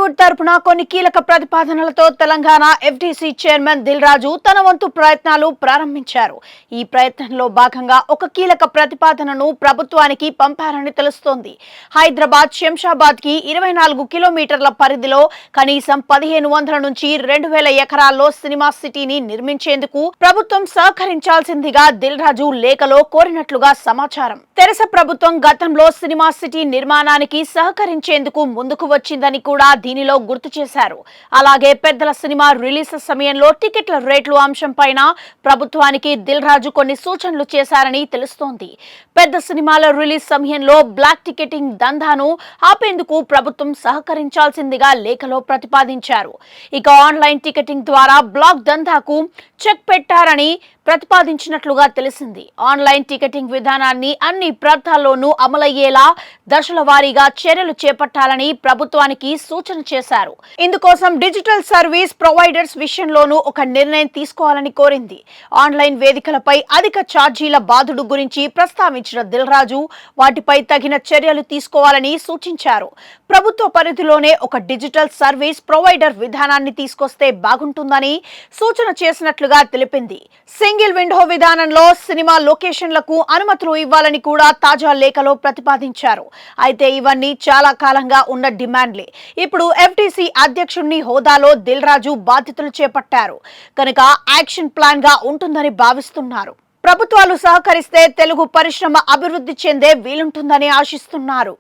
టాలీవుడ్ తరపున కొన్ని కీలక ప్రతిపాదనలతో తెలంగాణ ఎఫ్డీసీ చైర్మన్ దిల్ రాజు తన వంతు ప్రయత్నాలు ప్రారంభించారు. ఈ ప్రయత్నంలో భాగంగా ఒక కీలక ప్రతిపాదనను ప్రభుత్వానికి పంపారని తెలుస్తోంది. హైదరాబాద్ శంషాబాద్ కి 24 కిలోమీటర్ల పరిధిలో కనీసం 1500 నుంచి 2000 ఎకరాల్లో సినిమా సిటీని నిర్మించేందుకు ప్రభుత్వం సహకరించాల్సిందిగా దిల్ రాజు లేఖలో కోరినట్లుగా సమాచారం. తెరస ప్రభుత్వం గతంలో సినిమా సిటీ నిర్మాణానికి సహకరించేందుకు ముందుకు వచ్చిందని కూడా దీనిలో గుర్తు చేశారు. అలాగే పెద్దల సినిమా రిలీజ్ సమయంలో టికెట్ల రేట్లు అంశంపైన ప్రభుత్వానికి దిల్ రాజు కొన్ని సూచనలు చేశారని తెలుస్తోంది. పెద్ద సినిమాల రిలీజ్ సమయంలో బ్లాక్ టికెటింగ్ దందాను ఆపేందుకు ప్రభుత్వం సహకరించాల్సిందిగా లేఖలో ప్రతిపాదించారు. ఇక ఆన్లైన్ టికెటింగ్ ద్వారా బ్లాక్ దందాకు చెక్ పెట్టారని ప్రతిపాదించినట్లుగా తెలిసింది. ఆన్లైన్ టికెటింగ్ విధానాన్ని అన్ని ప్రాంతాల్లోనూ అమలయ్యేలా దశల వారీగా చర్యలు చేపట్టాలని ప్రభుత్వానికి సూచన చేశారు. ఇందుకోసం డిజిటల్ సర్వీస్ ప్రొవైడర్స్ విషయంలోనూ ఒక నిర్ణయం తీసుకోవాలని కోరింది. ఆన్లైన్ వేదికలపై అధిక ఛార్జీల బాధుడు గురించి ప్రస్తావించిన దిల్ రాజు వాటిపై తగిన చర్యలు తీసుకోవాలని సూచించారు. ప్రభుత్వ పరిధిలోనే ఒక డిజిటల్ సర్వీస్ ప్రొవైడర్ విధానాన్ని తీసుకొస్తే బాగుంటుందని సూచన చేసినట్లుగా తెలిపింది. సింగిల్ విండో విధానంలో సినిమా లొకేషన్లకు అనుమతులు ఇవ్వాలని కూడా తాజా లేఖలో ప్రతిపాదించారు. అయితే ఇవన్నీ చాలా కాలంగా ఉన్న డిమాండ్లే. ఇప్పుడు ఎఫ్డీసీ అధ్యక్షుడిని హోదాలో దిల్ రాజు బాధ్యతలు చేపట్టారు కనుక యాక్షన్ ప్లాన్ గా ఉంటుందని భావిస్తున్నారు. ప్రభుత్వాలు సహకరిస్తే తెలుగు పరిశ్రమ అభివృద్ధి చెందే వీలుంటుందని ఆశిస్తున్నారు.